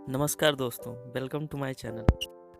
नमस्कार दोस्तों, welcome to my channel.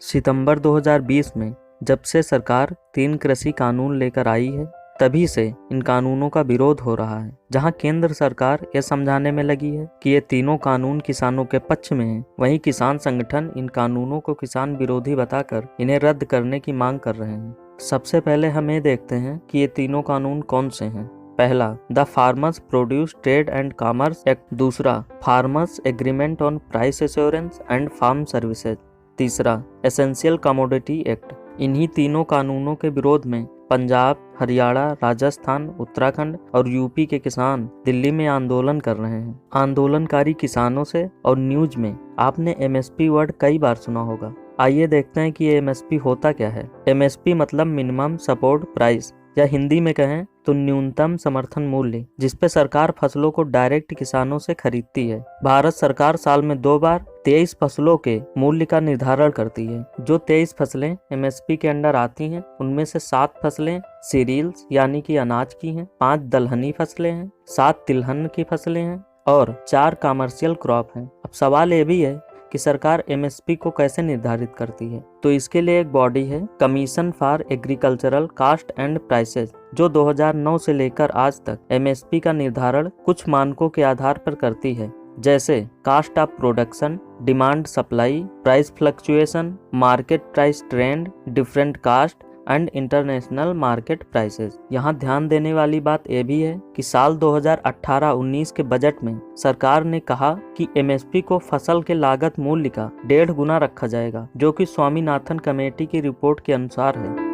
सितंबर 2020 में जब से सरकार 3 कृषि कानून लेकर आई है, तभी से इन कानूनों का विरोध हो रहा है। जहां केंद्र सरकार यह समझाने में लगी है कि ये तीनों कानून किसानों के पक्ष में हैं, वहीं किसान संगठन इन कानूनों को किसान विरोधी बताकर इन्हें रद्द करने की मांग कर रहे हैं। सबसे पहले हम ये देखते हैं कि ये तीनों कानून कौन से हैं। पहला, the farmers produce trade and commerce act. दूसरा, farmers agreement on price assurance and farm services. तीसरा, एसेंशियल कमोडिटी एक्ट। इन्हीं तीनों कानूनों के विरोध में पंजाब, हरियाणा, राजस्थान, उत्तराखंड और यूपी के किसान दिल्ली में आंदोलन कर रहे हैं। आंदोलनकारी किसानों से और न्यूज में आपने एमएसपी वर्ड कई बार सुना होगा। आइए देखते हैं कि ये एमएसपी होता क्या है। एमएसपी मतलब मिनिमम सपोर्ट प्राइस, या हिंदी में कहें तो न्यूनतम समर्थन मूल्य, जिसपे सरकार फसलों को डायरेक्ट किसानों से खरीदती है। भारत सरकार साल में 2 बार 23 फसलों के मूल्य का निर्धारण करती है। जो 23 फसलें एमएसपी के अंडर आती हैं, उनमें से 7 फसलें सीरियल्स यानी कि अनाज की हैं, 5 दलहनी फसलें हैं, 7 तिलहन की फसलें हैं और 4 कमर्शियल क्रॉप हैं। अब सवाल ये भी है कि सरकार एमएसपी को कैसे निर्धारित करती है। तो इसके लिए एक बॉडी है, Commission for Agricultural Cost and Prices, जो 2009 से लेकर आज तक एमएसपी का निर्धारण कुछ मानकों के आधार पर करती है, जैसे cost of production, demand supply, price fluctuation, market price trend, different cost and international market prices. यहाँ ध्यान देने वाली बात यह भी है कि साल 2018-19 के बजट में सरकार ने कहा कि एमएसपी को फसल के लागत मूल्य का 1.5 गुना रखा जाएगा, जो कि स्वामीनाथन कमेटी की रिपोर्ट के अनुसार है।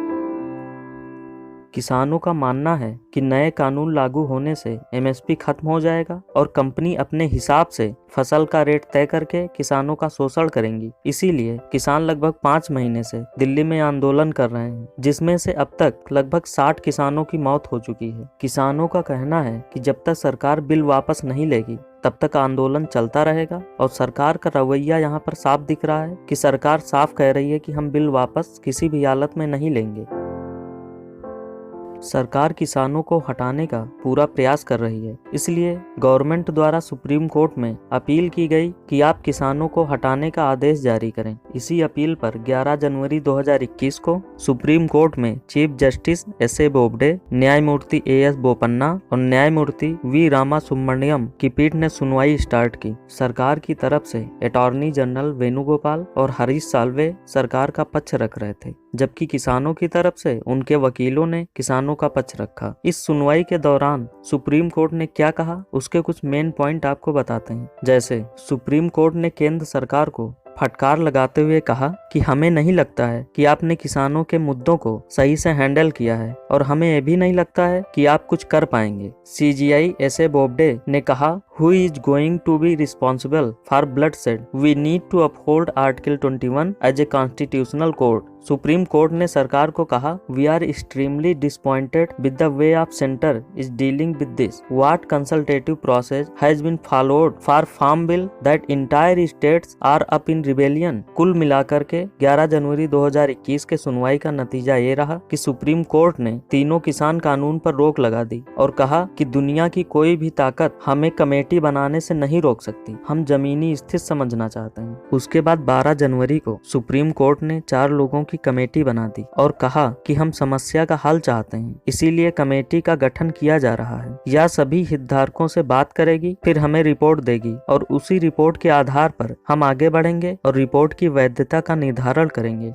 किसानों का मानना है कि नए कानून लागू होने से एमएसपी खत्म हो जाएगा और कंपनी अपने हिसाब से फसल का रेट तय करके किसानों का शोषण करेंगी। इसीलिए किसान लगभग 5 महीने से दिल्ली में आंदोलन कर रहे हैं, जिसमें से अब तक लगभग 60 किसानों की मौत हो चुकी है। किसानों का कहना है कि जब तक सरकार बिल वापस नहीं लेगी, तब तक आंदोलन चलता रहेगा। और सरकार का रवैया यहाँ पर साफ दिख रहा है कि सरकार साफ कह रही है कि हम बिल वापस किसी भी हालत में नहीं लेंगे। सरकार किसानों को हटाने का पूरा प्रयास कर रही है, इसलिए गवर्नमेंट द्वारा सुप्रीम कोर्ट में अपील की गई कि आप किसानों को हटाने का आदेश जारी करें। इसी अपील पर 11 जनवरी 2021 को सुप्रीम कोर्ट में चीफ जस्टिस एस.ए. बोबडे, न्यायमूर्ति ए.एस. बोपन्ना और न्यायमूर्ति वी. रामासुब्रमण्यम की पीठ ने सुनवाई स्टार्ट की। सरकार की तरफ से अटॉर्नी जनरल वेणुगोपाल और हरीश साल्वे सरकार का पक्ष रख रहे थे, जबकि किसानों की तरफ से उनके वकीलों ने किसानों का पक्ष रखा। इस सुनवाई के दौरान सुप्रीम कोर्ट ने क्या कहा, उसके कुछ मेन पॉइंट आपको बताते हैं। जैसे सुप्रीम कोर्ट ने केंद्र सरकार को फटकार लगाते हुए कहा कि हमें नहीं लगता है कि आपने किसानों के मुद्दों को सही से हैंडल किया है और हमें यह भी नहीं लगता है कि आप कुछ कर पाएंगे। सीजीआई एस.ए. बोबडे ने कहा, Who is going to be responsible for bloodshed? We need to uphold Article 21 as a constitutional court. Supreme court ने सरकार को कहा, We are extremely disappointed with the way of center is dealing with this. What consultative process has been followed for farm bill that entire states are up in rebellion? कुल मिलाकर के 11 जनवरी 2021 के सुनवाई का नतीजा ये रहा कि सुप्रीम कोर्ट ने तीनों किसान कानून पर रोक लगा दी और कहा कि दुनिया की कोई भी ताकत हमें कमेटी बनाने से नहीं रोक सकती, हम जमीनी स्थिति समझना चाहते हैं। उसके बाद 12 जनवरी को सुप्रीम कोर्ट ने 4 लोगों की कमेटी बना दी और कहा कि हम समस्या का हल चाहते हैं, इसीलिए कमेटी का गठन किया जा रहा है। यह सभी हितधारकों से बात करेगी, फिर हमें रिपोर्ट देगी और उसी रिपोर्ट के आधार पर हम आगे बढ़ेंगे और रिपोर्ट की वैधता का निर्धारण करेंगे।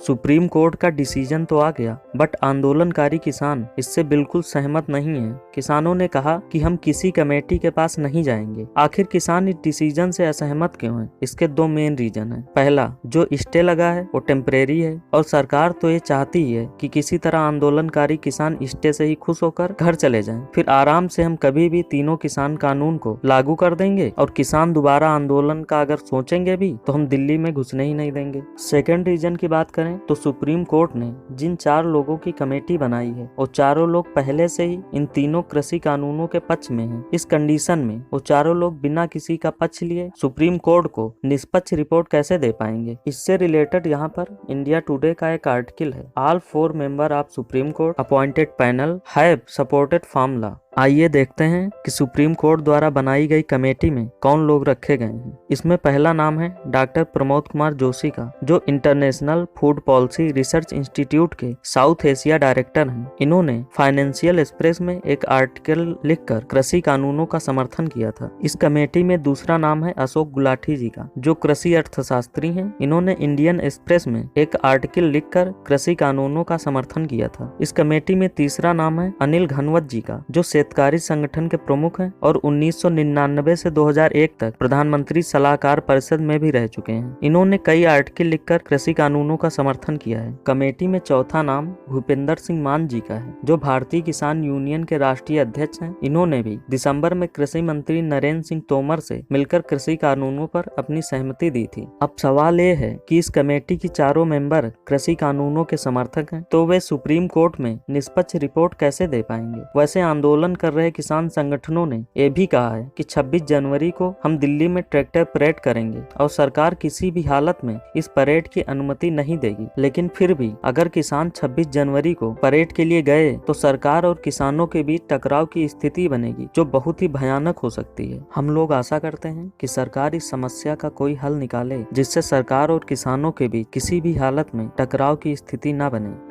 सुप्रीम कोर्ट का डिसीजन तो आ गया, बट आंदोलनकारी किसान इससे बिल्कुल सहमत नहीं है। किसानों ने कहा कि हम किसी कमेटी के पास नहीं जाएंगे। आखिर किसान इस डिसीजन से असहमत क्यों है? इसके 2 मेन रीजन है। पहला, जो स्टे लगा है वो टेम्परेरी है और सरकार तो ये चाहती ही है कि किसी तरह आंदोलनकारी किसान स्टे से ही खुश होकर घर चले जाएं, फिर आराम से हम कभी भी तीनों किसान कानून को लागू कर देंगे और किसान दोबारा आंदोलन का अगर सोचेंगे भी तो हम दिल्ली में घुसने ही नहीं देंगे। सेकेंड रीजन की बात करें करें तो सुप्रीम कोर्ट ने जिन 4 लोगों की कमेटी बनाई है वो चारों लोग पहले से ही इन तीनों कृषि कानूनों के पक्ष में हैं। इस कंडीशन में वो चारों लोग बिना किसी का पक्ष लिए सुप्रीम कोर्ट को निष्पक्ष रिपोर्ट कैसे दे पाएंगे। इससे रिलेटेड यहाँ पर इंडिया टुडे का एक आर्टिकल है, all 4 member of Supreme Court appointed panel have supported farm law. आइए देखते हैं कि सुप्रीम कोर्ट द्वारा बनाई गई कमेटी में कौन लोग रखे गए हैं। इसमें पहला नाम है डॉक्टर प्रमोद कुमार जोशी का, जो international food policy research institute के साउथ एशिया डायरेक्टर हैं। इन्होंने फाइनेंशियल एक्सप्रेस में एक आर्टिकल लिखकर कृषि कानूनों का समर्थन किया था। इस कमेटी में दूसरा नाम है अशोक गुलाटी जी का, जो कृषि अर्थशास्त्री हैं। इन्होंने इंडियन एक्सप्रेस में एक आर्टिकल लिखकर कृषि कानूनों का समर्थन किया था। इस कमेटी में तीसरा नाम है अनिल घनवत जी का, जो शेतकारी संगठन के प्रमुख हैं और 1999 से 2001 तक प्रधानमंत्री सलाहकार परिषद में भी रह चुके हैं। इन्होंने कई आर्टिकल लिखकर कृषि कानूनों का समर्थन किया है। कमेटी में चौथा नाम भूपेंद्र सिंह मान जी का है, जो भारतीय किसान यूनियन के राष्ट्रीय अध्यक्ष हैं। इन्होंने भी दिसंबर में कृषि मंत्री नरेंद्र सिंह तोमर से मिलकर कृषि कानूनों पर अपनी सहमति दी थी। अब सवाल ये है कि इस कमेटी की चारों मेंबर कृषि कानूनों के समर्थक हैं, तो वे सुप्रीम कोर्ट में निष्पक्ष रिपोर्ट कैसे दे पाएंगे। वैसे आंदोलन कर रहे किसान संगठनों ने यह भी कहा है कि 26 जनवरी को हम दिल्ली में ट्रैक्टर परेड करेंगे और सरकार किसी भी हालत में इस परेड की अनुमति नहीं देगी। लेकिन फिर भी अगर किसान 26 जनवरी को परेड के लिए गए तो सरकार और किसानों के बीच टकराव की स्थिति बनेगी, जो बहुत ही भयानक हो सकती है। हम लोग आशा करते हैं कि सरकार इस समस्या का कोई हल निकाले, जिससे सरकार और किसानों के बीच किसी भी हालत में टकराव की स्थिति न बने।